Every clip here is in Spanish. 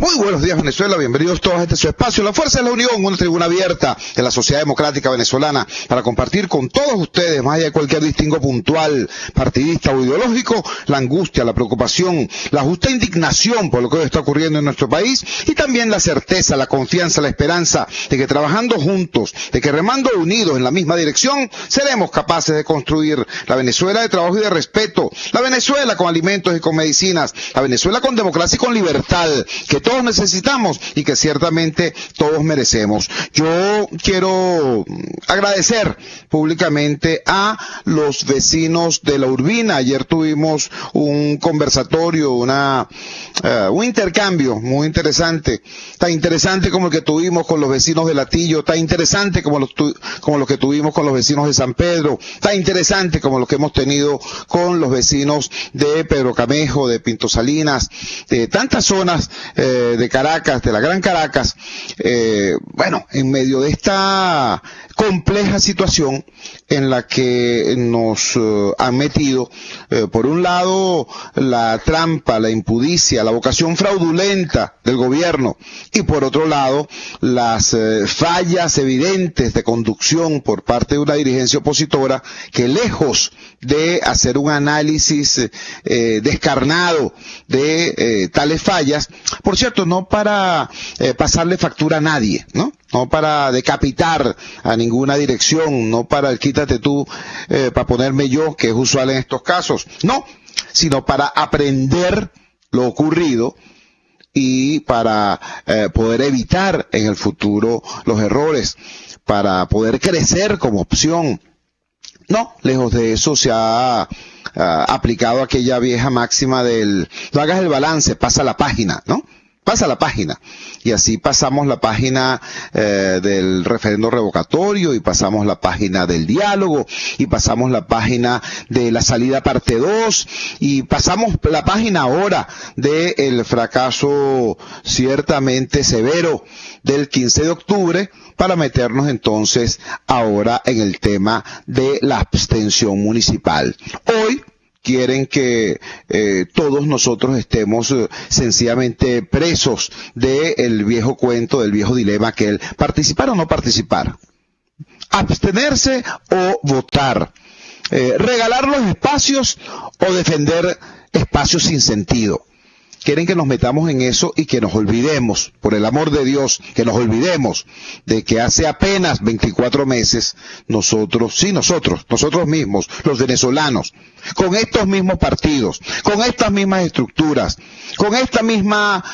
Muy buenos días, Venezuela. Bienvenidos todos a este su espacio, La Fuerza de la Unión, una tribuna abierta de la sociedad democrática venezolana para compartir con todos ustedes, más allá de cualquier distingo puntual, partidista o ideológico, la angustia, la preocupación, la justa indignación por lo que hoy está ocurriendo en nuestro país y también la certeza, la confianza, la esperanza de que trabajando juntos, de que remando unidos en la misma dirección, seremos capaces de construir la Venezuela de trabajo y de respeto, la Venezuela con alimentos y con medicinas, la Venezuela con democracia y con libertad, que todos necesitamos y que ciertamente todos merecemos. Yo quiero agradecer públicamente a los vecinos de La Urbina. Ayer tuvimos un conversatorio, un intercambio muy interesante, tan interesante como el que tuvimos con los vecinos de Latillo, tan interesante como lo que tuvimos con los vecinos de San Pedro, tan interesante como lo que hemos tenido con los vecinos de Pedro Camejo, de Pinto Salinas, de tantas zonas de Caracas, de la Gran Caracas. Bueno, en medio de esta compleja situación en la que nos han metido, por un lado, la trampa, la impudicia, la vocación fraudulenta del gobierno, y por otro lado, las fallas evidentes de conducción por parte de una dirigencia opositora que, lejos de hacer un análisis descarnado de tales fallas, por cierto, no para pasarle factura a nadie, ¿no? No para decapitar a ninguna dirección, no para el quítate tú para ponerme yo, que es usual en estos casos, no, sino para aprender lo ocurrido y para poder evitar en el futuro los errores, para poder crecer como opción. No, lejos de eso se ha aplicado aquella vieja máxima del no hagas el balance, pasa la página, ¿no? Pasa la página. Y así pasamos la página del referendo revocatorio, y pasamos la página del diálogo, y pasamos la página de la salida parte 2, y pasamos la página ahora del fracaso ciertamente severo del 15 de octubre, para meternos entonces ahora en el tema de la abstención municipal. Hoy quieren que todos nosotros estemos sencillamente presos del viejo cuento, del viejo dilema, que el participar o no participar, abstenerse o votar, regalar los espacios o defender espacios sin sentido. Quieren que nos metamos en eso y que nos olvidemos, por el amor de Dios, que nos olvidemos de que hace apenas 24 meses nosotros mismos, los venezolanos, con estos mismos partidos, con estas mismas estructuras, con esta misma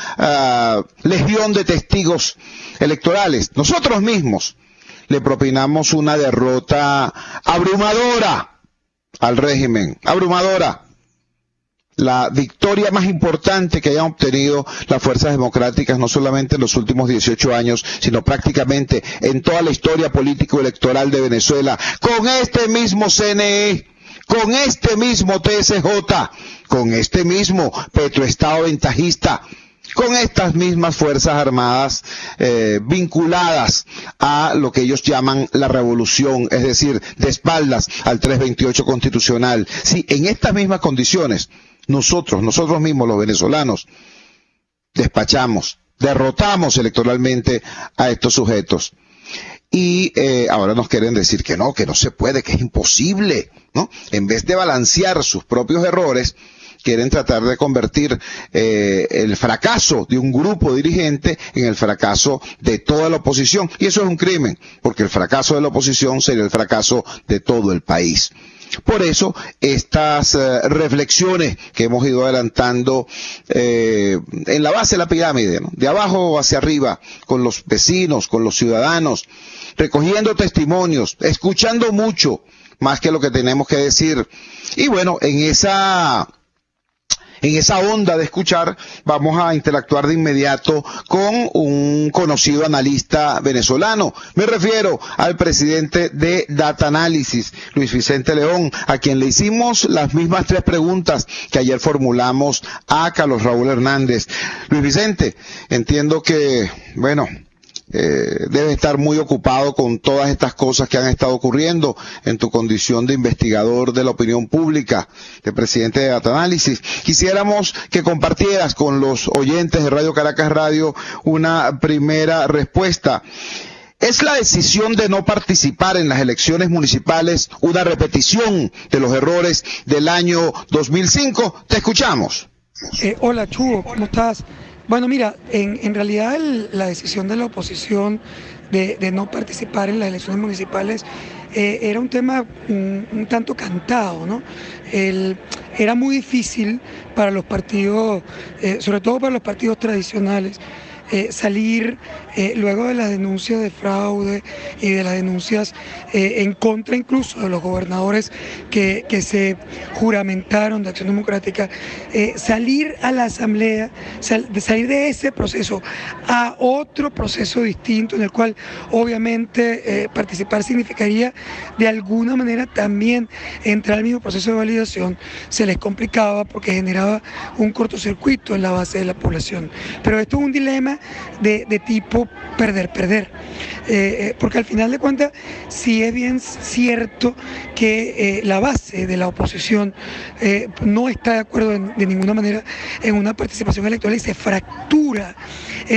legión de testigos electorales, nosotros mismos le propinamos una derrota abrumadora al régimen, abrumadora. La victoria más importante que hayan obtenido las fuerzas democráticas, no solamente en los últimos 18 años, sino prácticamente en toda la historia político-electoral de Venezuela, con este mismo CNE, con este mismo TSJ, con este mismo petroestado ventajista, con estas mismas fuerzas armadas vinculadas a lo que ellos llaman la revolución, es decir, de espaldas al 328 constitucional. Sí, en estas mismas condiciones, nosotros mismos los venezolanos, despachamos, derrotamos electoralmente a estos sujetos. Y ahora nos quieren decir que no se puede, que es imposible, ¿no? En vez de balancear sus propios errores, quieren tratar de convertir el fracaso de un grupo dirigente en el fracaso de toda la oposición. Y eso es un crimen, porque el fracaso de la oposición sería el fracaso de todo el país. Por eso, estas reflexiones que hemos ido adelantando en la base de la pirámide, ¿no? De abajo hacia arriba, con los vecinos, con los ciudadanos, recogiendo testimonios, escuchando mucho, más que lo que tenemos que decir. Y bueno, en esa onda de escuchar, vamos a interactuar de inmediato con un conocido analista venezolano. Me refiero al presidente de Data Analysis, Luis Vicente León, a quien le hicimos las mismas 3 preguntas que ayer formulamos a Carlos Raúl Hernández. Luis Vicente, entiendo que, bueno, debes estar muy ocupado con todas estas cosas que han estado ocurriendo en tu condición de investigador de la opinión pública, de presidente de Data-Análisis. Quisiéramos que compartieras con los oyentes de Radio Caracas Radio una primera respuesta. ¿Es la decisión de no participar en las elecciones municipales una repetición de los errores del año 2005? Te escuchamos. Hola, Chugo, ¿cómo estás? Bueno, mira, en realidad la decisión de la oposición de no participar en las elecciones municipales era un tema un tanto cantado, ¿no? Era muy difícil para los partidos, sobre todo para los partidos tradicionales, salir luego de las denuncias de fraude y de las denuncias en contra incluso de los gobernadores que se juramentaron de Acción Democrática, salir a la asamblea, salir de ese proceso a otro proceso distinto en el cual obviamente participar significaría de alguna manera también entrar al mismo proceso de validación, se les complicaba porque generaba un cortocircuito en la base de la población. Pero esto es un dilema de tipo perder, porque al final de cuentas sí es bien cierto que la base de la oposición no está de acuerdo de ninguna manera en una participación electoral y se fractura,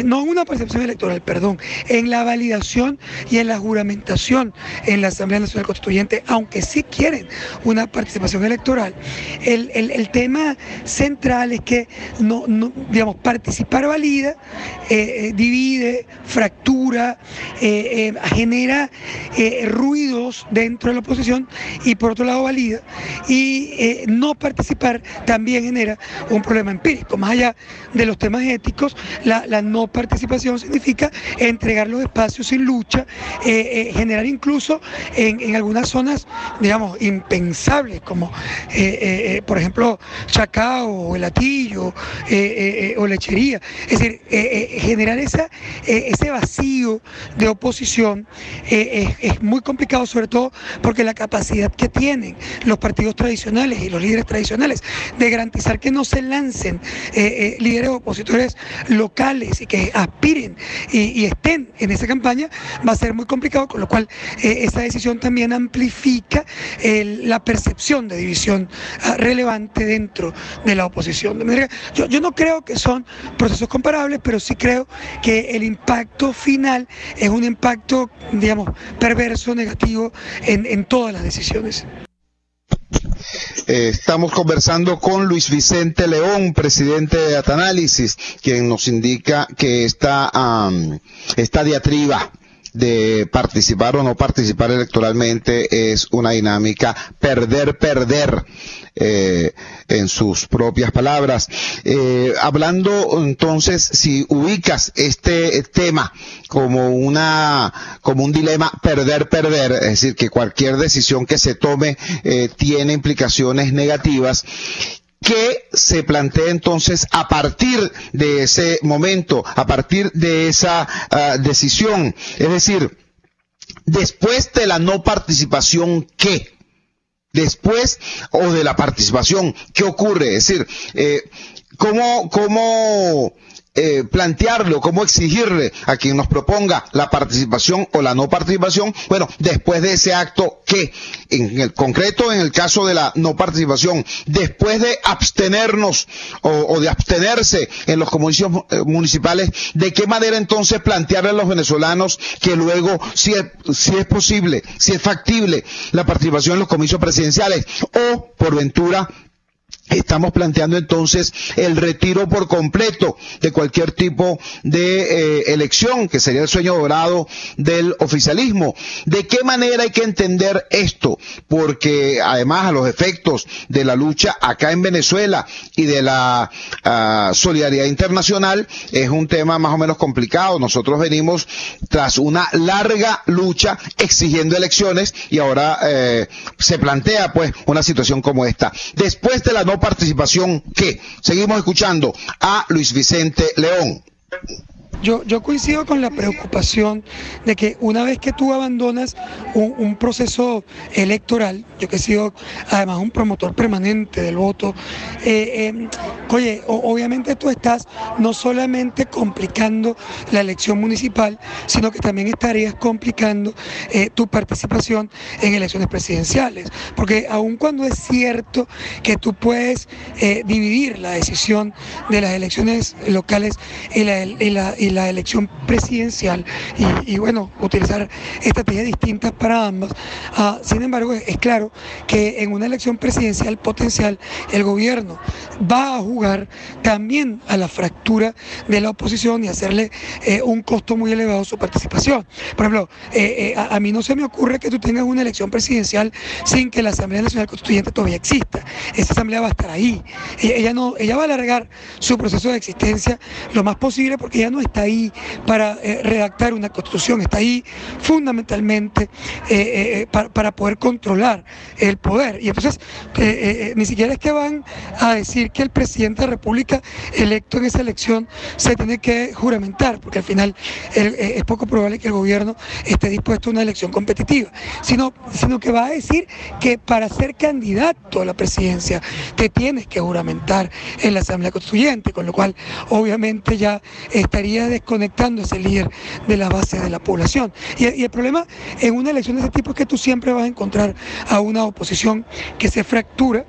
no en una participación electoral, perdón, en la validación y en la juramentación en la Asamblea Nacional Constituyente, aunque sí quieren una participación electoral. El tema central es que digamos, participar valida, divide, fractura, genera ruidos dentro de la oposición y por otro lado valida, y no participar también genera un problema empírico. Más allá de los temas éticos, la no participación significa entregar los espacios sin lucha, generar incluso en algunas zonas, digamos, impensables, como por ejemplo Chacao o El Hatillo o Lechería. Es decir, generar ese vacío de oposición es muy complicado, sobre todo porque la capacidad que tienen los partidos tradicionales y los líderes tradicionales de garantizar que no se lancen líderes opositores locales y que aspiren y estén en esa campaña va a ser muy complicado, con lo cual esa decisión también amplifica la percepción de división relevante dentro de la oposición. De manera que yo no creo que son procesos comparables, pero sí creo que el impacto final es un impacto, digamos, perverso, negativo en todas las decisiones. Estamos conversando con Luis Vicente León, presidente de Data-Análisis, quien nos indica que esta diatriba de participar o no participar electoralmente es una dinámica perder, en sus propias palabras. Hablando entonces, si ubicas este tema como un dilema perder, es decir, que cualquier decisión que se tome tiene implicaciones negativas, ¿qué se plantea entonces a partir de ese momento, a partir de esa decisión? Es decir, después de la no participación, ¿qué? Después o de la participación, ¿qué ocurre? Es decir, ¿cómo plantearlo, cómo exigirle a quien nos proponga la participación o la no participación? Bueno, después de ese acto, ¿qué? En el concreto, en el caso de la no participación, después de abstenernos o de abstenerse en los comicios municipales, ¿de qué manera entonces plantearle a los venezolanos que luego, si es posible, si es factible la participación en los comicios presidenciales, o por ventura estamos planteando entonces el retiro por completo de cualquier tipo de elección, que sería el sueño dorado del oficialismo? ¿De qué manera hay que entender esto? Porque además, a los efectos de la lucha acá en Venezuela y de la solidaridad internacional, es un tema más o menos complicado. Nosotros venimos tras una larga lucha exigiendo elecciones y ahora se plantea pues una situación como esta. Después de la no participación, ¿qué? Seguimos escuchando a Luis Vicente León. yo coincido con la preocupación de que una vez que tú abandonas un proceso electoral, yo que he sido además un promotor permanente del voto, obviamente tú estás no solamente complicando la elección municipal, sino que también estarías complicando tu participación en elecciones presidenciales, porque aun cuando es cierto que tú puedes dividir la decisión de las elecciones locales y la elección presidencial y bueno, utilizar estrategias distintas para ambas, sin embargo es claro que en una elección presidencial potencial el gobierno va a jugar también a la fractura de la oposición y hacerle un costo muy elevado a su participación. Por ejemplo, a mí no se me ocurre que tú tengas una elección presidencial sin que la Asamblea Nacional Constituyente todavía exista. Esa asamblea va a estar ahí. Ella va a alargar su proceso de existencia lo más posible porque ella no está ahí para redactar una constitución, está ahí fundamentalmente para poder controlar el poder. Y entonces ni siquiera es que van a decir que el presidente de la República electo en esa elección se tiene que juramentar, porque al final es poco probable que el gobierno esté dispuesto a una elección competitiva, sino que va a decir que para ser candidato a la presidencia te tienes que juramentar en la Asamblea Constituyente, con lo cual obviamente ya estaría desconectando ese líder de la base de la población. Y el problema en una elección de ese tipo es que tú siempre vas a encontrar a una oposición que se fractura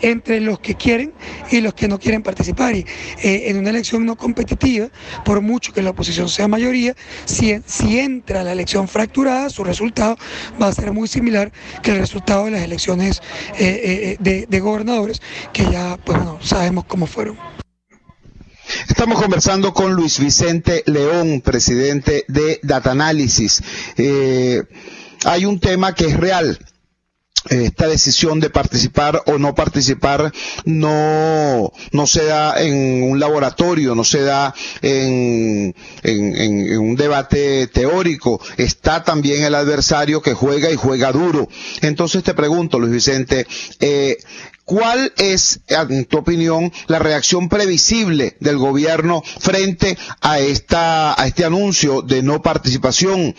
entre los que quieren y los que no quieren participar. Y en una elección no competitiva, por mucho que la oposición sea mayoría, si entra la elección fracturada, su resultado va a ser muy similar que el resultado de las elecciones de gobernadores, que ya pues bueno, sabemos cómo fueron. Estamos conversando con Luis Vicente León, presidente de Datanálisis. Hay un tema que es real. Esta decisión de participar o no participar no se da en un laboratorio, no se da en un debate teórico. Está también el adversario que juega y juega duro. Entonces te pregunto, Luis Vicente, ¿cuál es, en tu opinión, la reacción previsible del gobierno frente a este anuncio de no participación?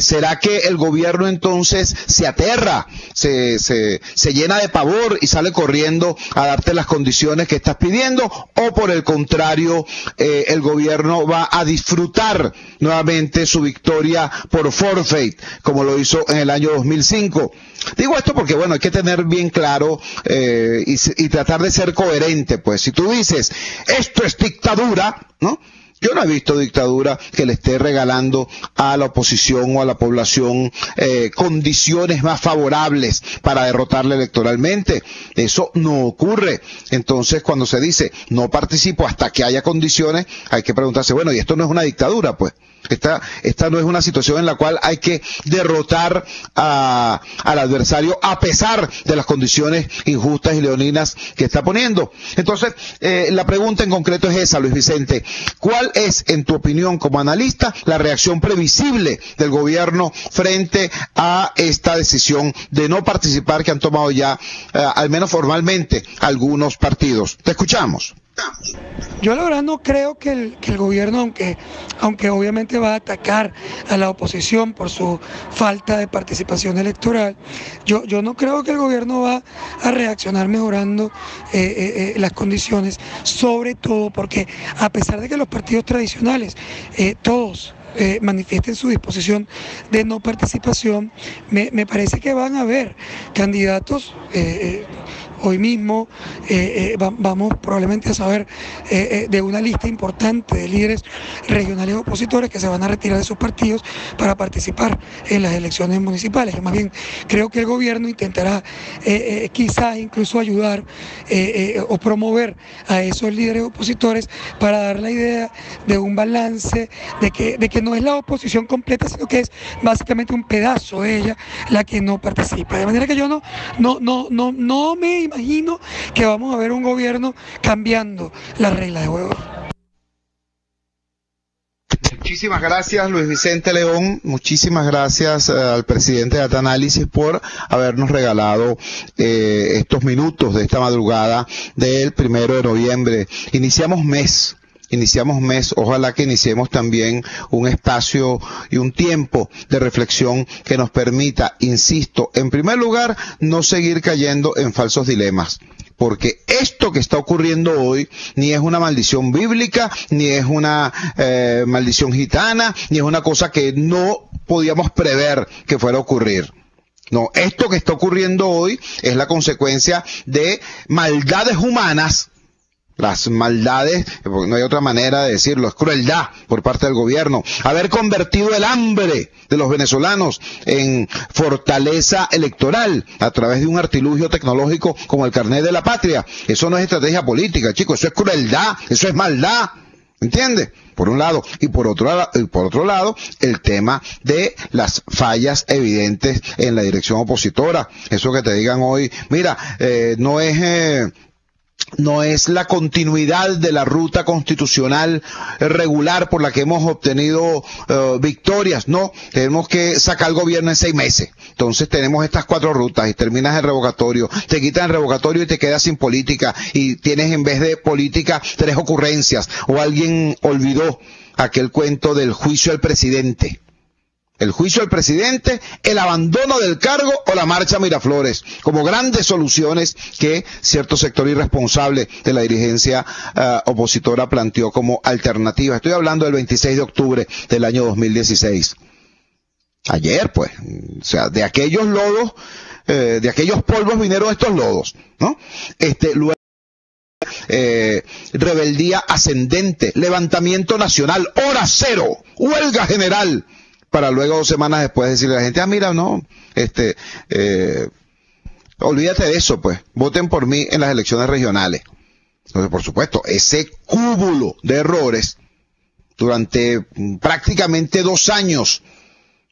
¿Será que el gobierno entonces se aterra, se llena de pavor y sale corriendo a darte las condiciones que estás pidiendo? ¿O por el contrario, el gobierno va a disfrutar nuevamente su victoria por forfeit, como lo hizo en el año 2005? Digo esto porque, bueno, hay que tener bien claro y tratar de ser coherente, pues. Si tú dices, esto es dictadura, ¿no? Yo no he visto dictadura que le esté regalando a la oposición o a la población condiciones más favorables para derrotarle electoralmente. Eso no ocurre. Entonces, cuando se dice, no participo hasta que haya condiciones, hay que preguntarse, bueno, y esto no es una dictadura, pues. Esta no es una situación en la cual hay que derrotar al adversario a pesar de las condiciones injustas y leoninas que está poniendo. Entonces, la pregunta en concreto es esa, Luis Vicente. ¿Cuál es, en tu opinión como analista, la reacción previsible del gobierno frente a esta decisión de no participar que han tomado ya, al menos formalmente, algunos partidos? Te escuchamos. Yo la verdad no creo que el gobierno, aunque obviamente va a atacar a la oposición por su falta de participación electoral, yo no creo que el gobierno va a reaccionar mejorando las condiciones, sobre todo porque a pesar de que los partidos tradicionales, todos manifiesten su disposición de no participación, me parece que van a haber candidatos. Hoy mismo vamos probablemente a saber de una lista importante de líderes regionales opositores que se van a retirar de sus partidos para participar en las elecciones municipales. Yo más bien creo que el gobierno intentará quizás incluso ayudar o promover a esos líderes opositores para dar la idea de un balance, de que no es la oposición completa, sino que es básicamente un pedazo de ella la que no participa. De manera que yo no me imagino que vamos a ver un gobierno cambiando las reglas de juego. Muchísimas gracias, Luis Vicente León. Muchísimas gracias al presidente de Datanálisis por habernos regalado estos minutos de esta madrugada del 1 de noviembre. Iniciamos mes. iniciamos mes, ojalá que iniciemos también un espacio y un tiempo de reflexión que nos permita, insisto, en primer lugar, no seguir cayendo en falsos dilemas. Porque esto que está ocurriendo hoy ni es una maldición bíblica, ni es una maldición gitana, ni es una cosa que no podíamos prever que fuera a ocurrir. No, esto que está ocurriendo hoy es la consecuencia de maldades humanas. Las maldades, porque no hay otra manera de decirlo, es crueldad por parte del gobierno. Haber convertido el hambre de los venezolanos en fortaleza electoral a través de un artilugio tecnológico como el carnet de la patria. Eso no es estrategia política, chicos, eso es crueldad, eso es maldad. ¿Entiende? Por un lado. Y por otro lado, el tema de las fallas evidentes en la dirección opositora. Eso que te digan hoy, mira, no es la continuidad de la ruta constitucional regular por la que hemos obtenido victorias, no, tenemos que sacar el gobierno en 6 meses. Entonces tenemos estas 4 rutas y terminas el revocatorio, te quitan el revocatorio y te quedas sin política y tienes en vez de política 3 ocurrencias. O alguien olvidó aquel cuento del juicio al presidente. El juicio al presidente, el abandono del cargo o la marcha a Miraflores, como grandes soluciones que cierto sector irresponsable de la dirigencia opositora planteó como alternativa. Estoy hablando del 26 de octubre del año 2016. Ayer, pues, o sea, de aquellos lodos, de aquellos polvos vinieron estos lodos, ¿no? Luego, rebeldía ascendente, levantamiento nacional, hora cero, huelga general, para luego 2 semanas después decirle a la gente, mira, no, olvídate de eso, pues, voten por mí en las elecciones regionales. Entonces, por supuesto, ese cúmulo de errores durante prácticamente 2 años,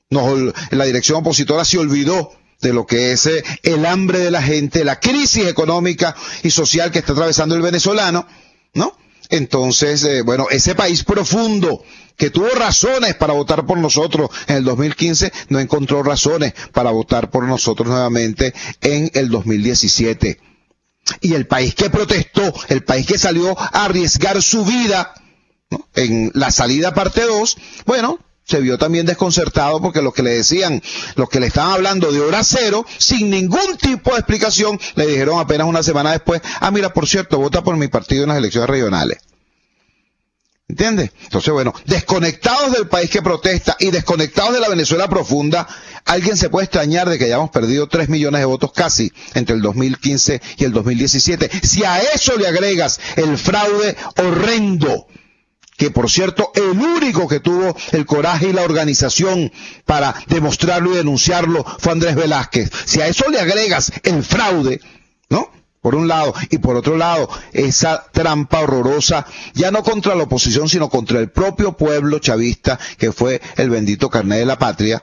la dirección opositora se olvidó de lo que es el hambre de la gente, la crisis económica y social que está atravesando el venezolano, ¿no? Entonces, bueno, ese país profundo que tuvo razones para votar por nosotros en el 2015, no encontró razones para votar por nosotros nuevamente en el 2017. Y el país que protestó, el país que salió a arriesgar su vida, ¿no?, en la salida parte 2, bueno, se vio también desconcertado porque los que le decían, los que le estaban hablando de hora cero, sin ningún tipo de explicación, le dijeron apenas una semana después, mira, por cierto, vota por mi partido en las elecciones regionales. ¿Entiendes? Entonces, bueno, desconectados del país que protesta y desconectados de la Venezuela profunda, alguien se puede extrañar de que hayamos perdido 3 millones de votos casi entre el 2015 y el 2017. Si a eso le agregas el fraude horrendo, que por cierto, el único que tuvo el coraje y la organización para demostrarlo y denunciarlo fue Andrés Velázquez. Si a eso le agregas el fraude, ¿no?, por un lado, y por otro lado, esa trampa horrorosa, ya no contra la oposición, sino contra el propio pueblo chavista, que fue el bendito carnet de la patria.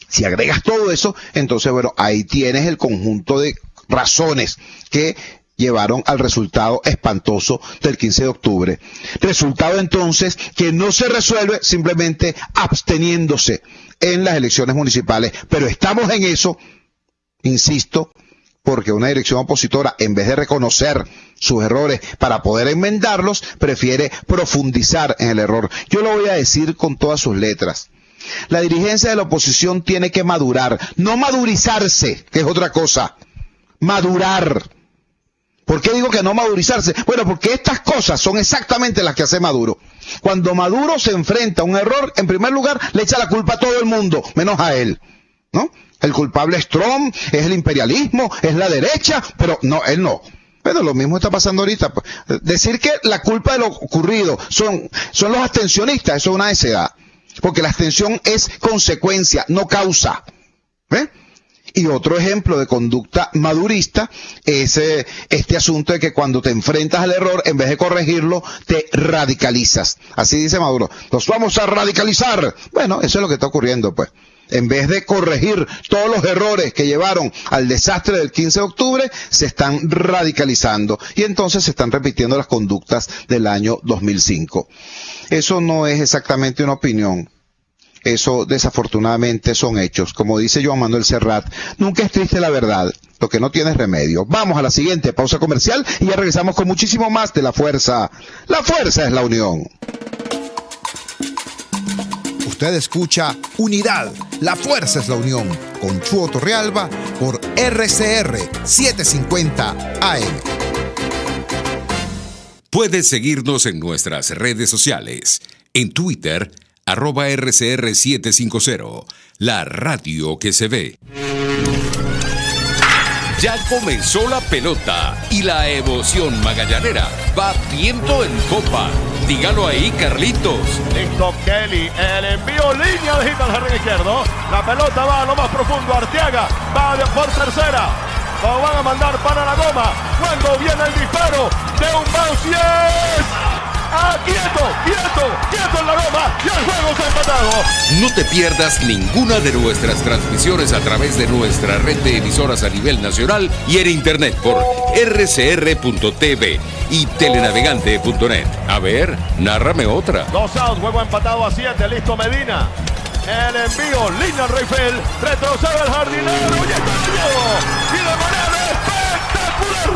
Si agregas todo eso, entonces, bueno, ahí tienes el conjunto de razones que llevaron al resultado espantoso del 15 de octubre. Resultado entonces que no se resuelve simplemente absteniéndose en las elecciones municipales, pero estamos en eso, insisto, porque una dirección opositora, en vez de reconocer sus errores para poder enmendarlos, prefiere profundizar en el error. Yo lo voy a decir con todas sus letras. La dirigencia de la oposición tiene que madurar, no madurizarse, que es otra cosa, madurar. ¿Por qué digo que no madurizarse? Bueno, porque estas cosas son exactamente las que hace Maduro. Cuando Maduro se enfrenta a un error, en primer lugar, le echa la culpa a todo el mundo, menos a él, ¿no? El culpable es Trump, es el imperialismo, es la derecha, pero no, él no. Pero lo mismo está pasando ahorita. Pues. Decir que la culpa de lo ocurrido son los abstencionistas, eso es una necedad. Porque la abstención es consecuencia, no causa. ¿Ves? Y otro ejemplo de conducta madurista es este asunto de que cuando te enfrentas al error, en vez de corregirlo, te radicalizas. Así dice Maduro, nos vamos a radicalizar. Bueno, eso es lo que está ocurriendo, pues. En vez de corregir todos los errores que llevaron al desastre del 15 de octubre, se están radicalizando. Y entonces se están repitiendo las conductas del año 2005. Eso no es exactamente una opinión. Eso desafortunadamente son hechos. Como dice Joan Manuel Serrat, nunca es triste la verdad, lo que no tiene remedio. Vamos a la siguiente pausa comercial y ya regresamos con muchísimo más de La Fuerza. La fuerza es la unión. Usted escucha Unidad, la fuerza es la unión, con Chuo Torrealba por RCR 750 AM. Puedes seguirnos en nuestras redes sociales. En Twitter, @RCR750, la radio que se ve. Ya comenzó la pelota y la emoción magallanera va viento en popa. Dígalo ahí, Carlitos. Listo, Kelly, el envío, línea de hit al jardín izquierdo. La pelota va a lo más profundo, Arteaga va por tercera. Lo van a mandar para la goma. Cuando viene el disparo de un bounce, yes. Quieto en la goma y el juego se ha empatado. No te pierdas ninguna de nuestras transmisiones a través de nuestra red de emisoras a nivel nacional y en internet por rcr.tv y telenavegante.net. A ver, nárrame otra. 2 outs, juego empatado a 7, listo Medina. El envío, línea Reifel, retrocede el jardinero y está lleno. Y de manera espectacular,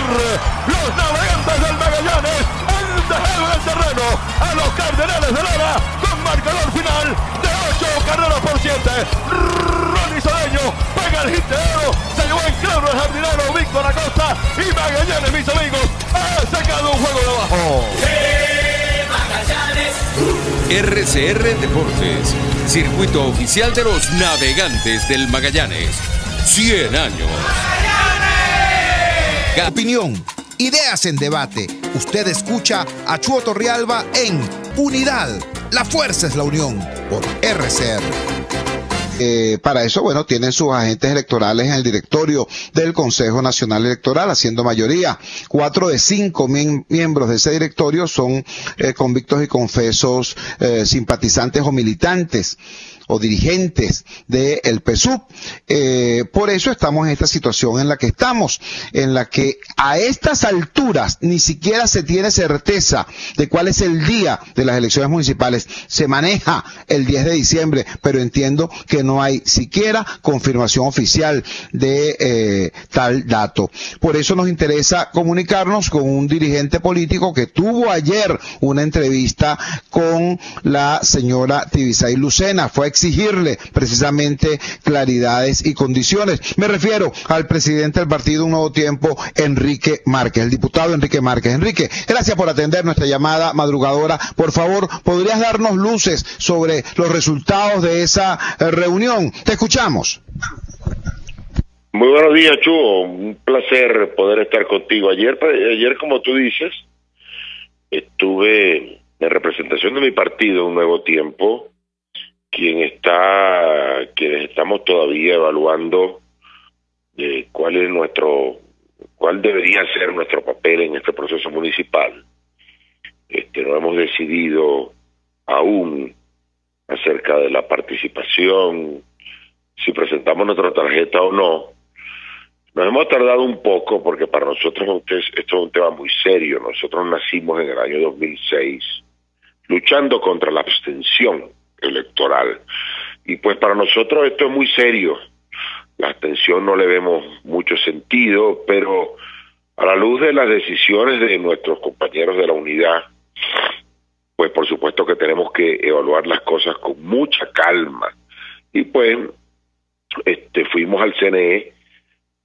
los navegantes del Magallanes han dejado el terreno a los Cardenales de Lara con marcador final de 8 carreras por 7. Ronnie Cedeño pega el hit de oro, se llevó en claro el jardinero Víctor Acosta y Magallanes, mis amigos, ha sacado un juego de abajo. RCR Deportes, circuito oficial de los navegantes del Magallanes. 100 años. Opinión, ideas en debate. Usted escucha a Chuo Torrealba en Unidad, la fuerza es la unión, por RCR. Para eso, bueno, tienen sus agentes electorales en el directorio del Consejo Nacional Electoral, haciendo mayoría. 4 de 5 miembros de ese directorio son convictos y confesos simpatizantes o militantes o dirigentes del PSUV. Por eso estamos en esta situación en la que estamos, en la que a estas alturas ni siquiera se tiene certeza de cuál es el día de las elecciones municipales. Se maneja el 10 de diciembre, pero entiendo que no hay siquiera confirmación oficial de tal dato. Por eso nos interesa comunicarnos con un dirigente político que tuvo ayer una entrevista con la señora Tibisay Lucena. Fue a exigirle precisamente claridades y condiciones. Me refiero al presidente del partido Un Nuevo Tiempo, Enrique Márquez, el diputado Enrique Márquez. Enrique, gracias por atender nuestra llamada madrugadora. Por favor, ¿podrías darnos luces sobre los resultados de esa reunión? Te escuchamos. Muy buenos días, Chuo. Un placer poder estar contigo. Ayer, como tú dices, estuve en representación de mi partido, Un Nuevo Tiempo, quienes estamos todavía evaluando cuál debería ser nuestro papel en este proceso municipal. No hemos decidido aún acerca de la participación, si presentamos nuestra tarjeta o no. Nos hemos tardado un poco porque para nosotros esto es un tema muy serio. Nosotros nacimos en el año 2006 luchando contra la abstención electoral, y pues para nosotros esto es muy serio. La abstención no le vemos mucho sentido, pero a la luz de las decisiones de nuestros compañeros de la unidad, pues por supuesto que tenemos que evaluar las cosas con mucha calma, y pues fuimos al CNE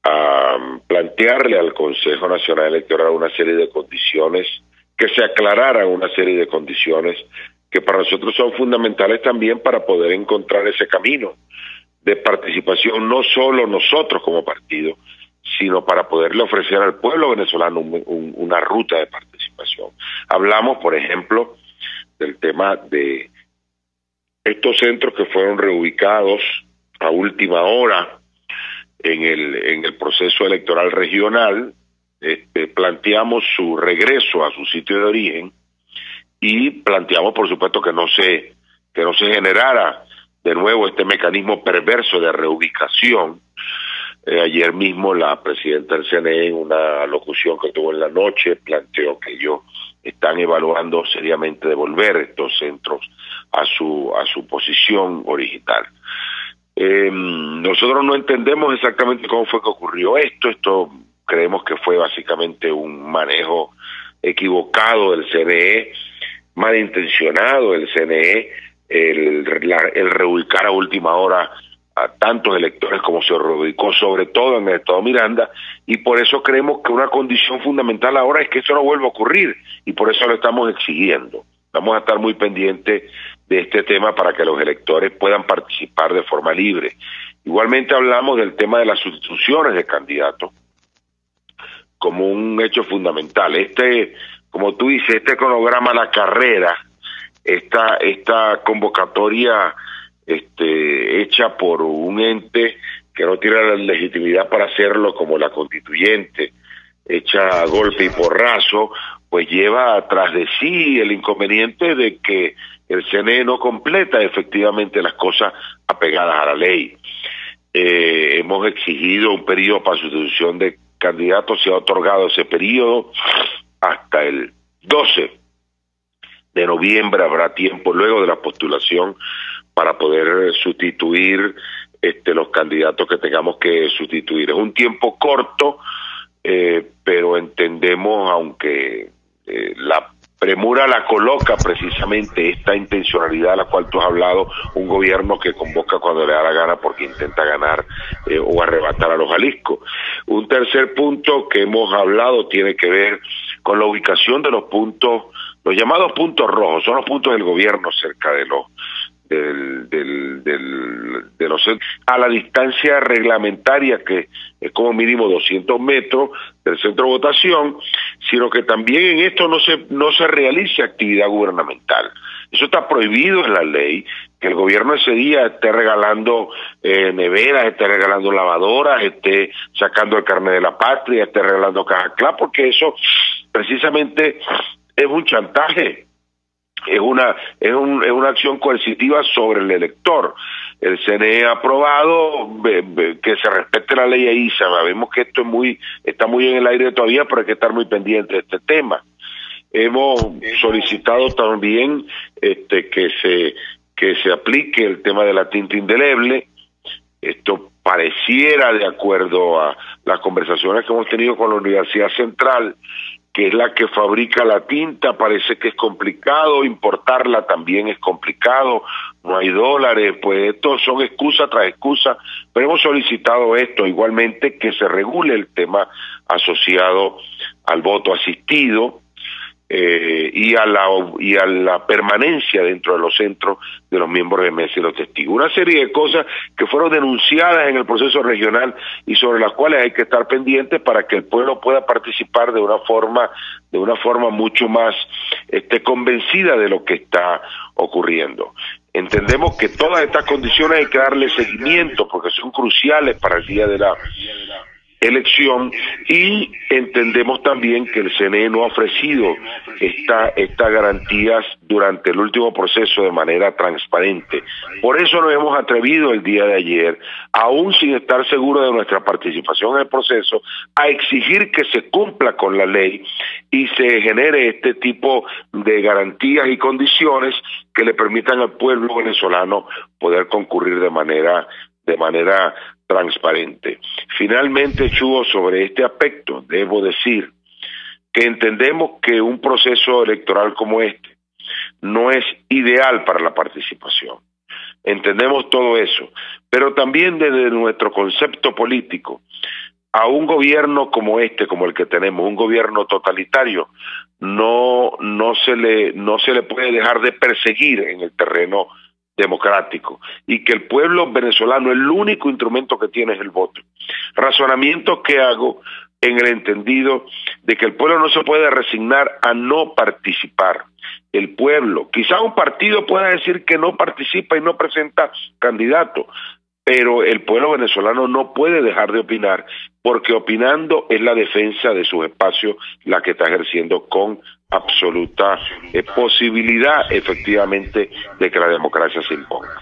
a plantearle al Consejo Nacional Electoral una serie de condiciones, que se aclararan una serie de condiciones que para nosotros son fundamentales también para poder encontrar ese camino de participación, no solo nosotros como partido, sino para poderle ofrecer al pueblo venezolano una ruta de participación. Hablamos, por ejemplo, del tema de estos centros que fueron reubicados a última hora en el proceso electoral regional. Planteamos su regreso a su sitio de origen y planteamos, por supuesto, que no se generara de nuevo este mecanismo perverso de reubicación. Ayer mismo la presidenta del CNE, en una locución que tuvo en la noche, planteó que ellos están evaluando seriamente devolver estos centros a su posición original. Nosotros no entendemos exactamente cómo fue que ocurrió esto creemos que fue básicamente un manejo equivocado del CNE, malintencionado del CNE, el reubicar a última hora a tantos electores como se reubicó, sobre todo en el estado Miranda, y por eso creemos que una condición fundamental ahora es que eso no vuelva a ocurrir, y por eso lo estamos exigiendo. Vamos a estar muy pendientes de este tema para que los electores puedan participar de forma libre. Igualmente hablamos del tema de las sustituciones de candidatos como un hecho fundamental. Como tú dices, este cronograma, la carrera, esta convocatoria hecha por un ente que no tiene la legitimidad para hacerlo, como la constituyente, hecha a golpe y porrazo, pues lleva atrás de sí el inconveniente de que el CNE no completa efectivamente las cosas apegadas a la ley. Hemos exigido un periodo para sustitución de candidatos, se ha otorgado ese periodo hasta el 12 de noviembre, habrá tiempo luego de la postulación para poder sustituir los candidatos que tengamos que sustituir. Es un tiempo corto, pero entendemos, aunque la premura la coloca precisamente esta intencionalidad a la cual tú has hablado, un gobierno que convoca cuando le da la gana porque intenta ganar o arrebatar a los Jalisco. Un tercer punto que hemos hablado tiene que ver con la ubicación de los puntos, los llamados puntos rojos, son los puntos del gobierno cerca de los a la distancia reglamentaria, que es como mínimo 200 metros del centro de votación, sino que también en esto no se realice actividad gubernamental. Eso está prohibido en la ley, que el gobierno ese día esté regalando neveras, esté regalando lavadoras, esté sacando el carnet de la patria, esté regalando caja clave, porque eso precisamente es un chantaje. Es una acción coercitiva sobre el elector. El CNE ha aprobado que se respete la ley ahí. Sabemos que esto está muy en el aire todavía, pero hay que estar muy pendiente de este tema. Hemos solicitado también que se aplique el tema de la tinta indeleble. Esto pareciera, de acuerdo a las conversaciones que hemos tenido con la Universidad Central, que es la que fabrica la tinta, parece que es complicado, importarla también es complicado, no hay dólares, pues esto son excusa tras excusa, pero hemos solicitado esto, igualmente que se regule el tema asociado al voto asistido, y a la permanencia dentro de los centros de los miembros de mesa y los testigos. Una serie de cosas que fueron denunciadas en el proceso regional y sobre las cuales hay que estar pendientes para que el pueblo pueda participar de una forma mucho más convencida de lo que está ocurriendo. Entendemos que todas estas condiciones hay que darle seguimiento porque son cruciales para el día de la elección, y entendemos también que el CNE no ha ofrecido estas garantías durante el último proceso de manera transparente. Por eso nos hemos atrevido el día de ayer, aún sin estar seguros de nuestra participación en el proceso, a exigir que se cumpla con la ley y se genere este tipo de garantías y condiciones que le permitan al pueblo venezolano poder concurrir de manera transparente. Finalmente, Chugo, sobre este aspecto, debo decir que entendemos que un proceso electoral como este no es ideal para la participación. Entendemos todo eso, pero también desde nuestro concepto político, a un gobierno como como el que tenemos, un gobierno totalitario, no se le puede dejar de perseguir en el terreno democrático, y que el pueblo venezolano, el único instrumento que tiene es el voto. Razonamientos que hago en el entendido de que el pueblo no se puede resignar a no participar. El pueblo, quizá un partido pueda decir que no participa y no presenta candidato, pero el pueblo venezolano no puede dejar de opinar, porque opinando es la defensa de sus espacios la que está ejerciendo con absoluta posibilidad efectivamente de que la democracia se imponga.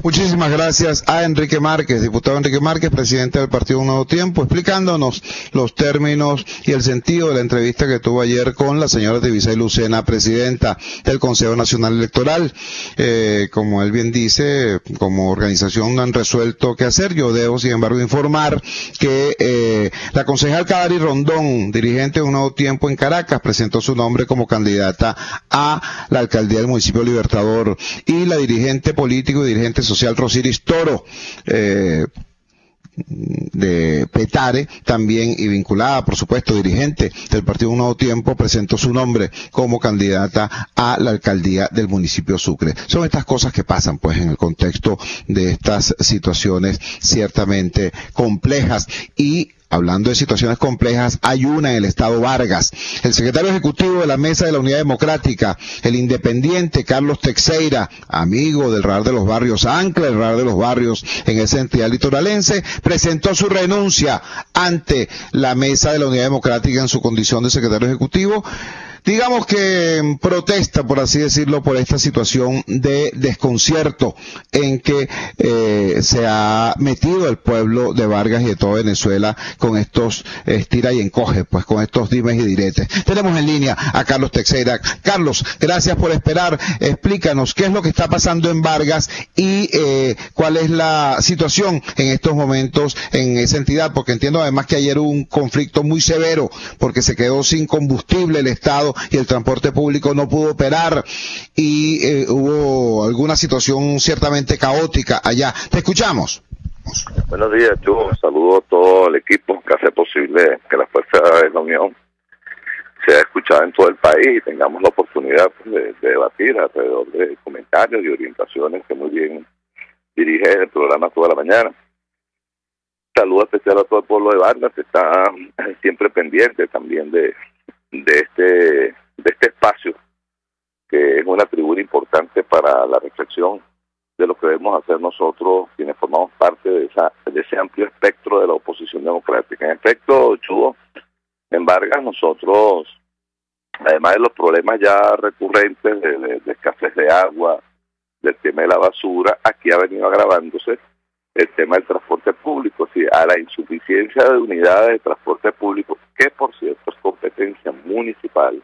Muchísimas gracias a Enrique Márquez, diputado Enrique Márquez, presidente del Partido Un Nuevo Tiempo, explicándonos los términos y el sentido de la entrevista que tuvo ayer con la señora Tibisay Lucena, presidenta del Consejo Nacional Electoral. Como él bien dice, como organización no han resuelto qué hacer. Yo debo, sin embargo, informar que la concejal Kadary Rondón, dirigente de Un Nuevo Tiempo en Caracas, presentó su nombre como candidata a la alcaldía del municipio Libertador, y la dirigente político y dirigente social Rosiris Toro, de Petare, también, y vinculada, por supuesto, dirigente del Partido Un Nuevo Tiempo, presentó su nombre como candidata a la alcaldía del municipio Sucre. Son estas cosas que pasan, pues, en el contexto de estas situaciones ciertamente complejas. Y hablando de situaciones complejas, hay una en el estado Vargas. El secretario ejecutivo de la Mesa de la Unidad Democrática, el independiente Carlos Teixeira, amigo del Radar de los Barrios, ancla del Radar de los Barrios en esa entidad litoralense, presentó su renuncia ante la Mesa de la Unidad Democrática en su condición de secretario ejecutivo. Digamos que protesta, por así decirlo, por esta situación de desconcierto en que se ha metido el pueblo de Vargas y de toda Venezuela con estos estira y encoge, pues con estos dimes y diretes. Tenemos en línea a Carlos Teixeira. Carlos, gracias por esperar. Explícanos qué es lo que está pasando en Vargas y cuál es la situación en estos momentos en esa entidad, porque entiendo además que ayer hubo un conflicto muy severo porque se quedó sin combustible el Estado y el transporte público no pudo operar, y hubo alguna situación ciertamente caótica allá. Te escuchamos. Buenos días, yo saludo a todo el equipo que hace posible que la Fuerza de la Unión sea escuchada en todo el país y tengamos la oportunidad de debatir alrededor de comentarios y orientaciones que muy bien dirige el programa toda la mañana. Saludo especial a todo el pueblo de Vargas, que está siempre pendiente también de este espacio, que es una tribuna importante para la reflexión de lo que debemos hacer nosotros, quienes formamos parte de ese amplio espectro de la oposición democrática. En efecto, Chugo, en Vargas nosotros, además de los problemas ya recurrentes de escasez de agua, del tema de la basura, aquí ha venido agravándose el tema del transporte público, sí, a la insuficiencia de unidades de transporte público, que por cierto es competencia municipal.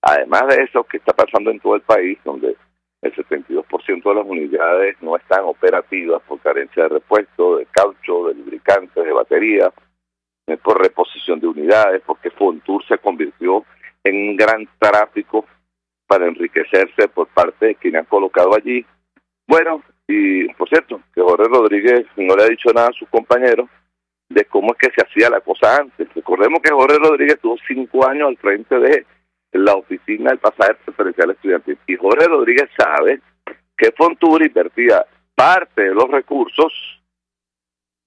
Además de eso, que está pasando en todo el país, donde el 72% de las unidades no están operativas por carencia de repuesto, de caucho, de lubricantes, de baterías, por reposición de unidades, porque Fontur se convirtió en un gran tráfico para enriquecerse por parte de quienes han colocado allí. Bueno, y por cierto, que Jorge Rodríguez no le ha dicho nada a sus compañeros de cómo es que se hacía la cosa antes. Recordemos que Jorge Rodríguez tuvo 5 años al frente de la oficina del pasaje preferencial estudiantil, y Jorge Rodríguez sabe que Fontur invertía parte de los recursos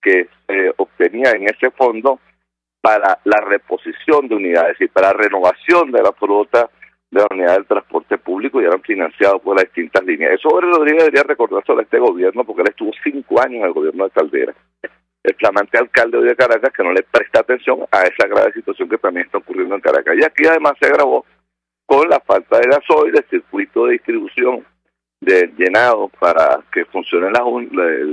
que se obtenía en ese fondo para la reposición de unidades y para la renovación de la flota de la unidad del transporte público, y eran financiados por las distintas líneas. Eso Jorge Rodríguez debería recordárselo a este gobierno, porque él estuvo 5 años en el gobierno de Caldera, el flamante alcalde de Caracas, que no le presta atención a esa grave situación que también está ocurriendo en Caracas. Y aquí además se agravó con la falta de gasoil, el circuito de distribución de llenado para que funcionen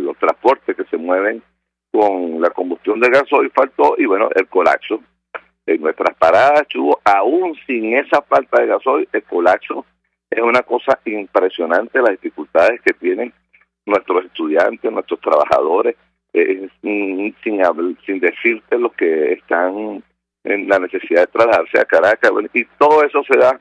los transportes que se mueven con la combustión del gasoil faltó, y bueno, el colapso en nuestras paradas, Chugo, aún sin esa falta de gasoil, el colapso es una cosa impresionante, las dificultades que tienen nuestros estudiantes, nuestros trabajadores, sin decirte los que están en la necesidad de trasladarse a Caracas, bueno, y todo eso se da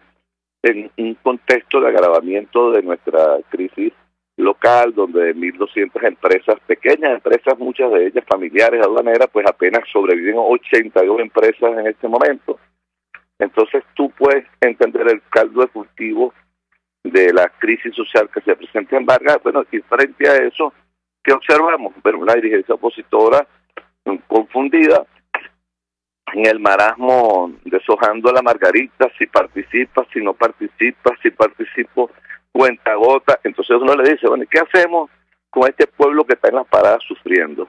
en un contexto de agravamiento de nuestra crisis local, donde 1.200 empresas, pequeñas empresas, muchas de ellas familiares, aduaneras, pues apenas sobreviven 82 empresas en este momento. Entonces tú puedes entender el caldo de cultivo de la crisis social que se presenta en Vargas. Bueno, y frente a eso, ¿qué observamos? Bueno, una dirigencia opositora confundida, en el marasmo deshojando la margarita, si participa, si no participa, si participo, cuenta gota. Entonces uno le dice, bueno, ¿qué hacemos con este pueblo que está en las paradas sufriendo?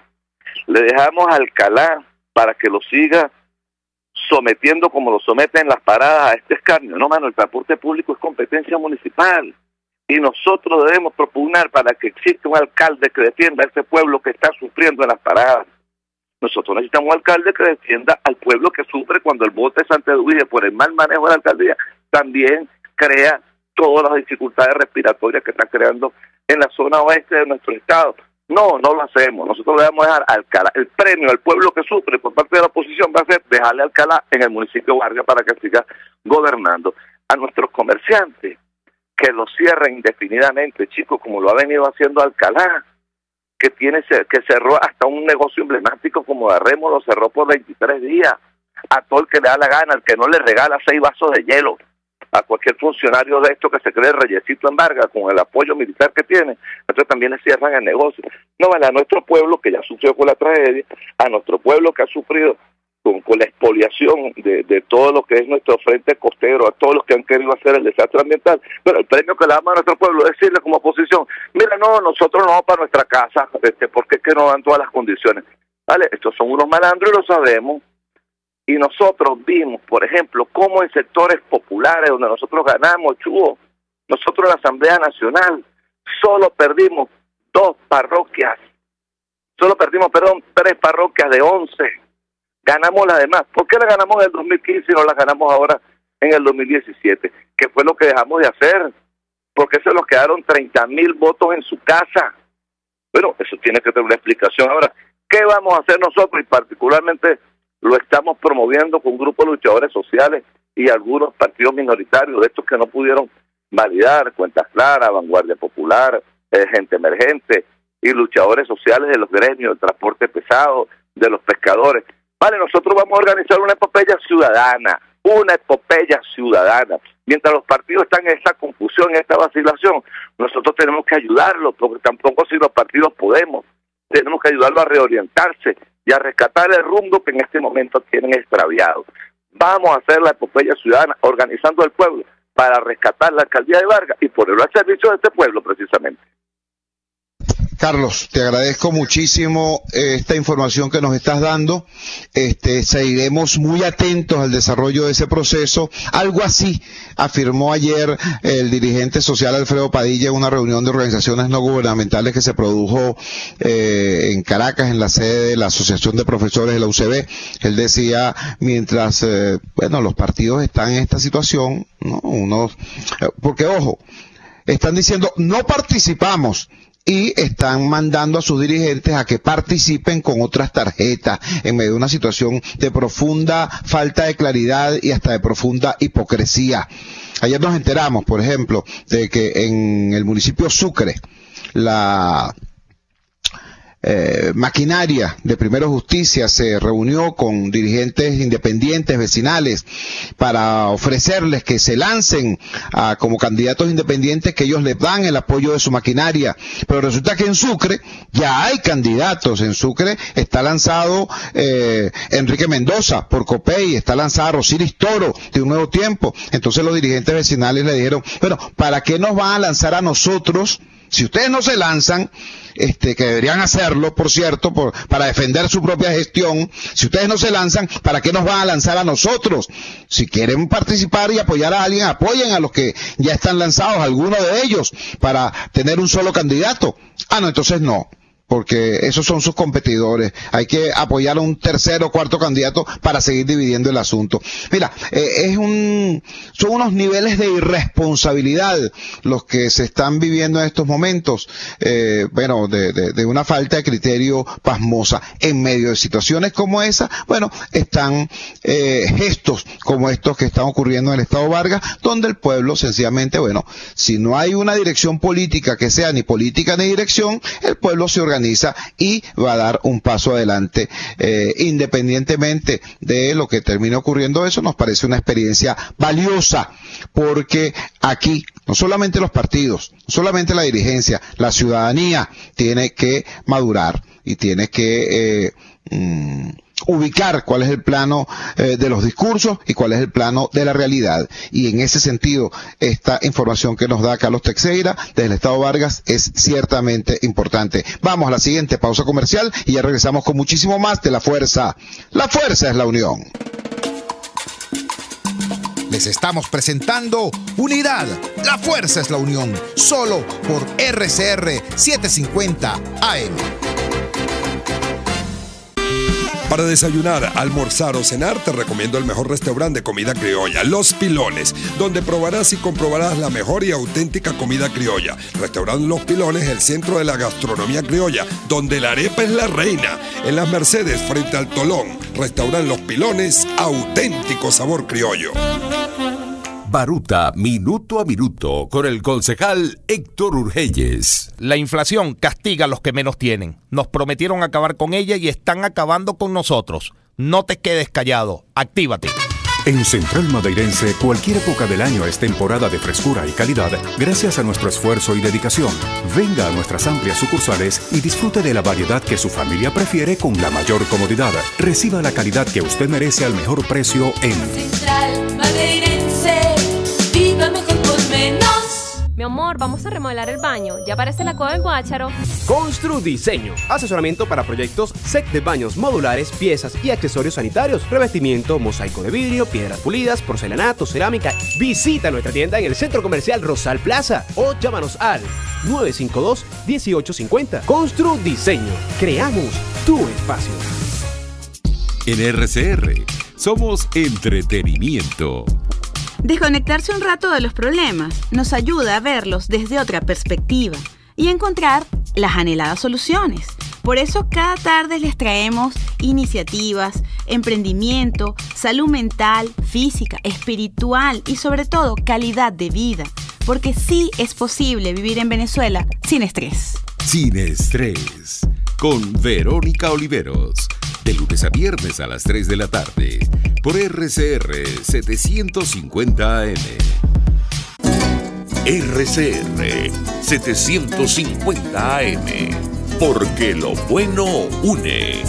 ¿Le dejamos a Alcalá para que lo siga sometiendo como lo someten en las paradas a este escarnio? No, mano, el transporte público es competencia municipal. Y nosotros debemos propugnar para que exista un alcalde que defienda a ese pueblo que está sufriendo en las paradas. Nosotros necesitamos un alcalde que defienda al pueblo que sufre cuando el bote de Santa Eduvigia, por el mal manejo de la alcaldía, también crea todas las dificultades respiratorias que está creando en la zona oeste de nuestro estado. No lo hacemos. Nosotros le vamos a dejar a Alcalá. El premio al pueblo que sufre por parte de la oposición va a ser dejarle a Alcalá en el municipio Vargas para que siga gobernando. A nuestros comerciantes, que lo cierren indefinidamente, chicos, como lo ha venido haciendo Alcalá, que cerró hasta un negocio emblemático como Arremo, lo cerró por 23 días. A todo el que le da la gana, al que no le regala 6 vasos de hielo, a cualquier funcionario de esto que se cree reyesito en Vargas con el apoyo militar que tiene, entonces también le cierran el negocio. No vale a nuestro pueblo que ya sufrió con la tragedia, a nuestro pueblo que ha sufrido con la expoliación de todo lo que es nuestro frente costero, a todos los que han querido hacer el desastre ambiental. Pero el premio que le damos a nuestro pueblo es decirle como oposición, mira, no, nosotros no vamos para nuestra casa, porque es que nos dan todas las condiciones. Vale, estos son unos malandros y lo sabemos. Y nosotros vimos, por ejemplo, cómo en sectores populares donde nosotros ganamos, nosotros en la Asamblea Nacional solo perdimos 3 parroquias de 11. Ganamos las demás. ¿Por qué las ganamos en el 2015 y no las ganamos ahora en el 2017? ¿Qué fue lo que dejamos de hacer? ¿Por qué se nos quedaron 30,000 votos en su casa? Bueno, eso tiene que tener una explicación. Ahora, ¿qué vamos a hacer nosotros? Y particularmente lo estamos promoviendo con grupos de luchadores sociales y algunos partidos minoritarios de estos que no pudieron validar, Cuentas Claras, Vanguardia Popular, Gente Emergente y luchadores sociales de los gremios, del transporte pesado, de los pescadores. Vale, nosotros vamos a organizar una epopeya ciudadana. Mientras los partidos están en esta confusión, en esta vacilación, nosotros tenemos que ayudarlos, porque tampoco si los partidos tenemos que ayudarlos a reorientarse y a rescatar el rumbo que en este momento tienen extraviado. Vamos a hacer la epopeya ciudadana, organizando al pueblo para rescatar la alcaldía de Vargas y ponerlo al servicio de este pueblo precisamente. Carlos, te agradezco muchísimo esta información que nos estás dando. Seguiremos muy atentos al desarrollo de ese proceso. Algo así afirmó ayer el dirigente social Alfredo Padilla en una reunión de organizaciones no gubernamentales que se produjo en Caracas, en la sede de la Asociación de Profesores de la UCB. Él decía, mientras los partidos están en esta situación, ¿no? Porque ojo, están diciendo no participamos, y están mandando a sus dirigentes a que participen con otras tarjetas en medio de una situación de profunda falta de claridad y hasta de profunda hipocresía. Ayer nos enteramos, por ejemplo, de que en el municipio Sucre, la maquinaria de Primero Justicia se reunió con dirigentes independientes vecinales para ofrecerles que se lancen como candidatos independientes, que ellos les dan el apoyo de su maquinaria. Pero resulta que en Sucre ya hay candidatos. En Sucre está lanzado Enrique Mendoza por Copey, está lanzada Rosiris Toro de Un Nuevo Tiempo. Entonces los dirigentes vecinales le dijeron, bueno, ¿para qué nos van a lanzar a nosotros? Si ustedes no se lanzan, que deberían hacerlo, por cierto, para defender su propia gestión, si ustedes no se lanzan, ¿para qué nos van a lanzar a nosotros? Si quieren participar y apoyar a alguien, apoyen a los que ya están lanzados, algunos de ellos, para tener un solo candidato. No, entonces no, porque esos son sus competidores. Hay que apoyar a un tercero o cuarto candidato para seguir dividiendo el asunto. Mira, son unos niveles de irresponsabilidad los que se están viviendo en estos momentos, de una falta de criterio pasmosa. En medio de situaciones como esa, están gestos como estos que están ocurriendo en el Estado Vargas, donde el pueblo sencillamente, si no hay una dirección política que sea ni política ni dirección, el pueblo se organiza y va a dar un paso adelante, independientemente de lo que termine ocurriendo. Eso nos parece una experiencia valiosa, porque aquí no solamente los partidos, no solamente la dirigencia, la ciudadanía tiene que madurar y tiene que ubicar cuál es el plano de los discursos y cuál es el plano de la realidad. Y en ese sentido, esta información que nos da Carlos Teixeira desde el Estado Vargas es ciertamente importante. Vamos a la siguiente pausa comercial y ya regresamos con muchísimo más de La Fuerza. La fuerza es la unión. les estamos presentando Unidad, la fuerza es la unión, solo por RCR 750 AM. Para desayunar, almorzar o cenar, te recomiendo el mejor restaurante de comida criolla, Los Pilones, donde probarás y comprobarás la mejor y auténtica comida criolla. Restaurante Los Pilones, el centro de la gastronomía criolla, donde la arepa es la reina. En Las Mercedes, frente al Tolón. Restaurante Los Pilones, auténtico sabor criollo. Baruta, minuto a minuto, con el concejal Héctor Urgelles. La inflación castiga a los que menos tienen. Nos prometieron acabar con ella y están acabando con nosotros. No te quedes callado. Actívate. En Central Madeirense, cualquier época del año es temporada de frescura y calidad gracias a nuestro esfuerzo y dedicación. Venga a nuestras amplias sucursales y disfrute de la variedad que su familia prefiere con la mayor comodidad. Reciba la calidad que usted merece al mejor precio en Central Madeirense. Viva mejor por menos. Mi amor, vamos a remodelar el baño. Ya parece la cueva del Guácharo. Construdiseño. Asesoramiento para proyectos, set de baños modulares, piezas y accesorios sanitarios, revestimiento, mosaico de vidrio, piedras pulidas, porcelanato, cerámica. Visita nuestra tienda en el Centro Comercial Rosal Plaza o llámanos al 952-1850. Construdiseño. Creamos tu espacio. En RCR somos entretenimiento. Desconectarse un rato de los problemas nos ayuda a verlos desde otra perspectiva y encontrar las anheladas soluciones. Por eso cada tarde les traemos iniciativas, emprendimiento, salud mental, física, espiritual y sobre todo calidad de vida. Porque sí es posible vivir en Venezuela sin estrés. Sin estrés, con Verónica Oliveros. De lunes a viernes a las 3 de la tarde, por RCR 750 AM. RCR 750 AM, porque lo bueno une.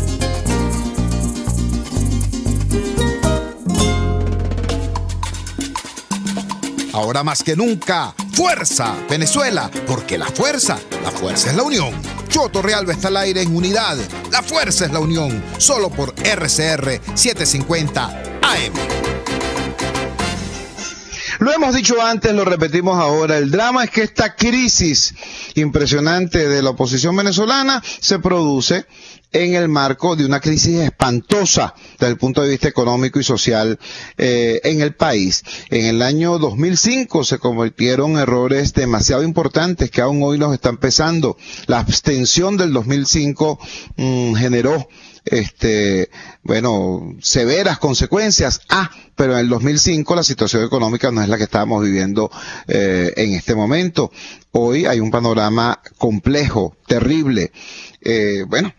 Ahora más que nunca, ¡fuerza, Venezuela! Porque la fuerza es la unión. Chuo Torrealba está al aire en Unidad. La fuerza es la unión. Solo por RCR 750 AM. Lo hemos dicho antes, lo repetimos ahora. El drama es que esta crisis impresionante de la oposición venezolana se produce en el marco de una crisis espantosa desde el punto de vista económico y social en el país. En el año 2005 se cometieron errores demasiado importantes que aún hoy nos están pesando. La abstención del 2005 generó severas consecuencias. Pero en el 2005 la situación económica no es la que estábamos viviendo en este momento. Hoy hay un panorama complejo, terrible.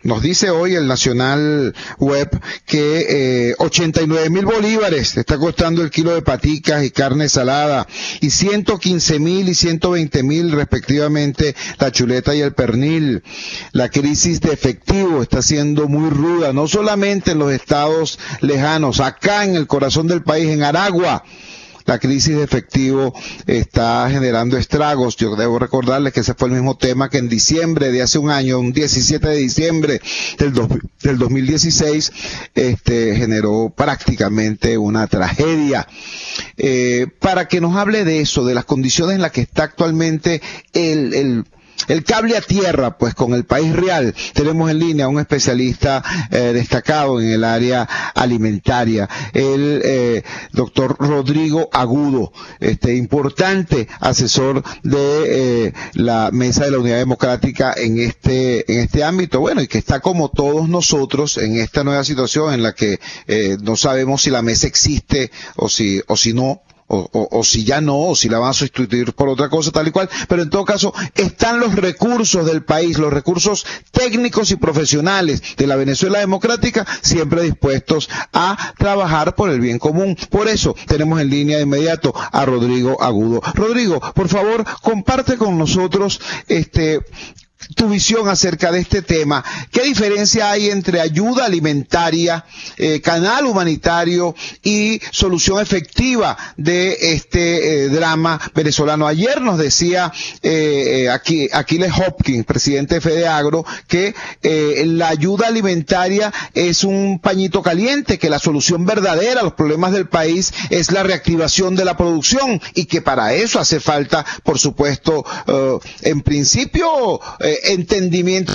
Nos dice hoy el Nacional Web que 89.000 bolívares está costando el kilo de paticas y carne salada, y 115.000 y 120.000 respectivamente la chuleta y el pernil. La crisis de efectivo está siendo muy ruda, no solamente en los estados lejanos, acá en el corazón del país, en Aragua. La crisis de efectivo está generando estragos. Yo debo recordarles que ese fue el mismo tema que en diciembre de hace un año, un 17 de diciembre del 2016, generó prácticamente una tragedia. Para que nos hable de eso, de las condiciones en las que está actualmente el cable a tierra, pues con el país real, tenemos en línea a un especialista destacado en el área alimentaria, el doctor Rodrigo Agudo, importante asesor de la Mesa de la Unidad Democrática en este ámbito, y que está como todos nosotros en esta nueva situación en la que no sabemos si la mesa existe o si no. O si ya no, o si la van a sustituir por otra cosa tal y cual, pero en todo caso están los recursos del país, los recursos técnicos y profesionales de la Venezuela democrática, siempre dispuestos a trabajar por el bien común. Por eso tenemos en línea de inmediato a Rodrigo Agudo. Rodrigo, por favor, comparte con nosotros tu visión acerca de este tema. ¿Qué diferencia hay entre ayuda alimentaria, canal humanitario y solución efectiva de este drama venezolano? Ayer nos decía Aquiles Hopkins, presidente de FEDEAGRO, que la ayuda alimentaria es un pañito caliente, que la solución verdadera a los problemas del país es la reactivación de la producción y que para eso hace falta, por supuesto, en principio, entendimiento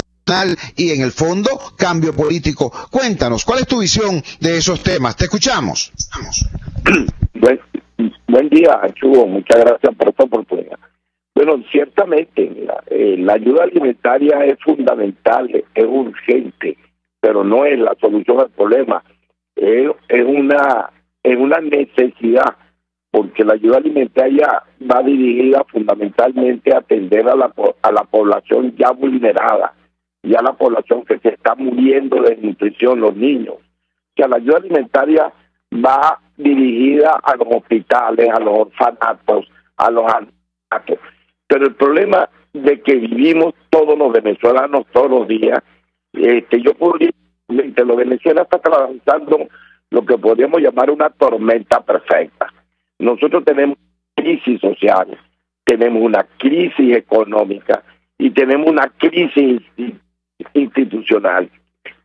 y en el fondo cambio político. Cuéntanos, ¿cuál es tu visión de esos temas? Te escuchamos. Buen día, Chugo, muchas gracias por esta oportunidad. Bueno, ciertamente la ayuda alimentaria es fundamental, es urgente, pero no es la solución al problema, es una necesidad, porque la ayuda alimentaria va dirigida fundamentalmente a atender a la población ya vulnerada, ya la población que se está muriendo de nutrición, los niños. O sea, la ayuda alimentaria va dirigida a los hospitales, a los orfanatos, a los ancianos. Pero el problema de que vivimos todos los venezolanos todos los días, yo podría decir que Venezuela está atravesando lo que podríamos llamar una tormenta perfecta. Nosotros tenemos crisis social, tenemos una crisis económica y tenemos una crisis institucional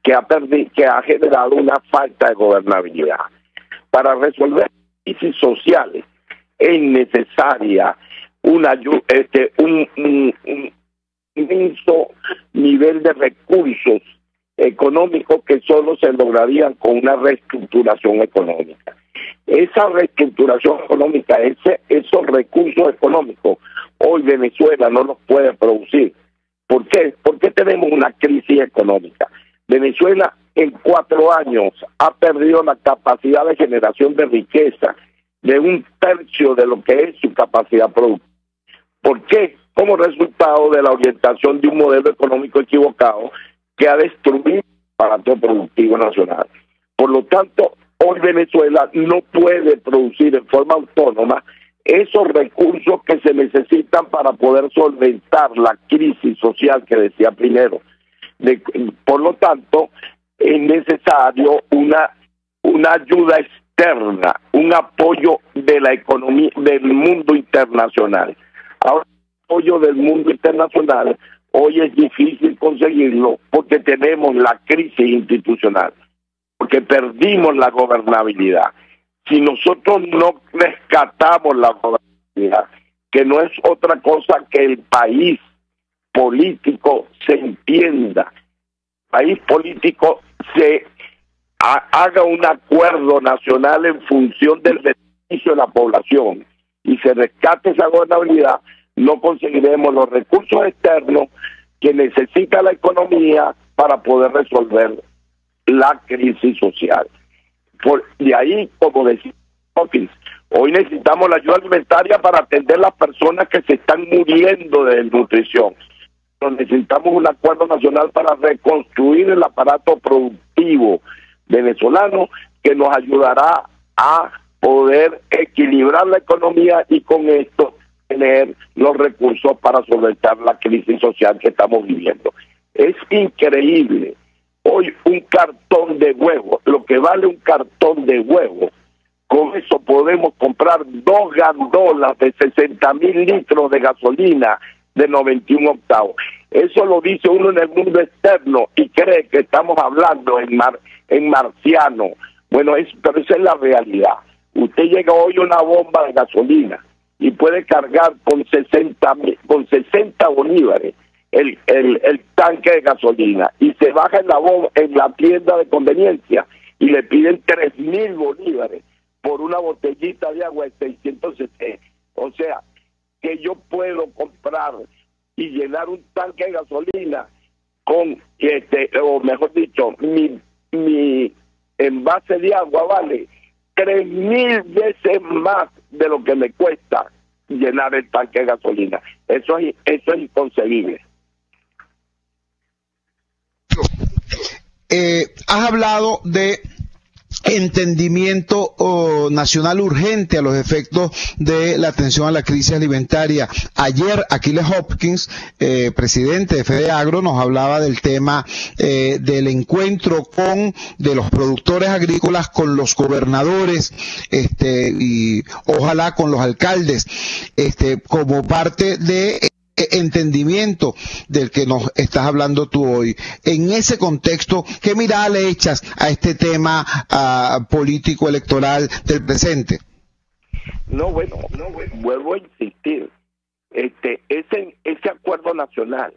que ha generado una falta de gobernabilidad. Para resolver crisis sociales es necesaria un inmenso nivel de recursos económicos que solo se lograrían con una reestructuración económica. Esa reestructuración económica, esos recursos económicos, hoy Venezuela no los puede producir. ¿Por qué? Porque tenemos una crisis económica. Venezuela en 4 años ha perdido la capacidad de generación de riqueza de 1/3 de lo que es su capacidad productiva. ¿Por qué? Como resultado de la orientación de un modelo económico equivocado que ha destruido el aparato productivo nacional. Por lo tanto, hoy Venezuela no puede producir en forma autónoma esos recursos que se necesitan para poder solventar la crisis social que decía primero. Por lo tanto, es necesario una ayuda externa, un apoyo de la economía, del mundo internacional. Ahora, el apoyo del mundo internacional hoy es difícil conseguirlo porque tenemos la crisis institucional, porque perdimos la gobernabilidad. Si nosotros no rescatamos la gobernabilidad, que no es otra cosa que el país político se entienda, el país político se haga un acuerdo nacional en función del beneficio de la población y se rescate esa gobernabilidad, no conseguiremos los recursos externos que necesita la economía para poder resolver la crisis social. De ahí, como decía Hopkins, hoy necesitamos la ayuda alimentaria para atender a las personas que se están muriendo de desnutrición. Pero necesitamos un acuerdo nacional para reconstruir el aparato productivo venezolano que nos ayudará a poder equilibrar la economía y con esto tener los recursos para solventar la crisis social que estamos viviendo. Es increíble. Hoy un cartón de huevo, lo que vale un cartón de huevo, con eso podemos comprar 2 gandolas de 60.000 litros de gasolina de 91 octavos. Eso lo dice uno en el mundo externo y cree que estamos hablando en marciano. Bueno, pero esa es la realidad. Usted llega hoy a una bomba de gasolina y puede cargar con 60 bolívares el tanque de gasolina y se baja en la tienda de conveniencia y le piden 3.000 bolívares por una botellita de agua de 670. O sea, que yo puedo comprar y llenar un tanque de gasolina con, o mejor dicho, mi envase de agua vale 3.000 veces más de lo que me cuesta llenar el tanque de gasolina. Eso es inconcebible. Has hablado de entendimiento nacional urgente a los efectos de la atención a la crisis alimentaria. Ayer Aquiles Hopkins, presidente de FEDEAGRO, nos hablaba del tema del encuentro de los productores agrícolas con los gobernadores y ojalá con los alcaldes, como parte de entendimiento del que nos estás hablando tú hoy. En ese contexto, ¿qué mirada le echas a este tema político electoral del presente? No, vuelvo a insistir. Ese acuerdo nacional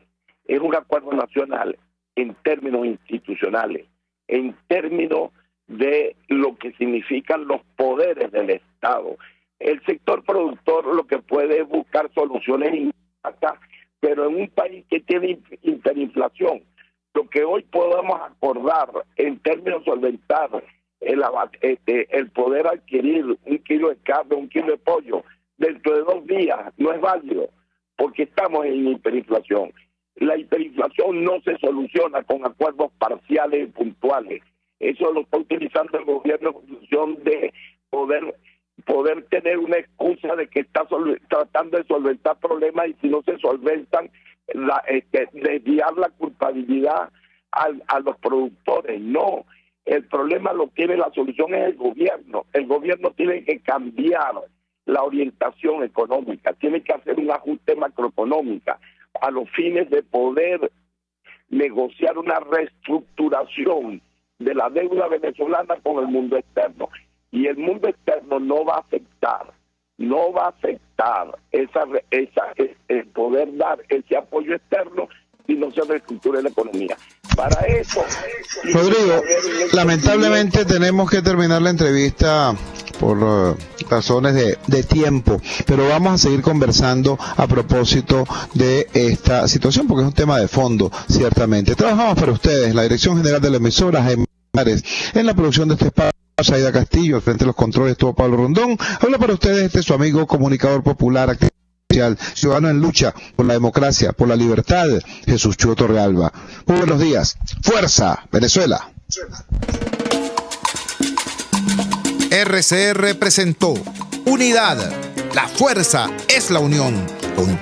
es un acuerdo nacional en términos institucionales, en términos de lo que significan los poderes del Estado. El sector productor lo que puede es buscar soluciones acá, pero en un país que tiene hiperinflación, lo que hoy podemos acordar en términos de solventar el poder adquirir 1 kilo de carne, 1 kilo de pollo, dentro de 2 días no es válido, porque estamos en hiperinflación. La hiperinflación no se soluciona con acuerdos parciales y puntuales. Eso lo está utilizando el gobierno en función de poder tener una excusa de que está tratando de solventar problemas, y si no se solventan, desviar la culpabilidad a los productores. No, el problema lo tiene, la solución es el gobierno. El gobierno tiene que cambiar la orientación económica, tiene que hacer un ajuste macroeconómico a los fines de poder negociar una reestructuración de la deuda venezolana con el mundo externo. Y el mundo externo no va a aceptar el poder dar ese apoyo externo si no se reestructura la economía. Para eso, Rodrigo, lamentablemente tenemos que terminar la entrevista por razones de tiempo, pero vamos a seguir conversando a propósito de esta situación, porque es un tema de fondo, ciertamente. Trabajamos para ustedes en la Dirección General de la Emisora, en la producción de este espacio, Aida Castillo, frente a los controles estuvo Pablo Rondón. Habla para ustedes su amigo comunicador popular, activista social, ciudadano en lucha por la democracia, por la libertad, Jesús Chuo Torrealba. Muy buenos días. Fuerza, Venezuela. RCR presentó Unidad. La fuerza es la unión. Con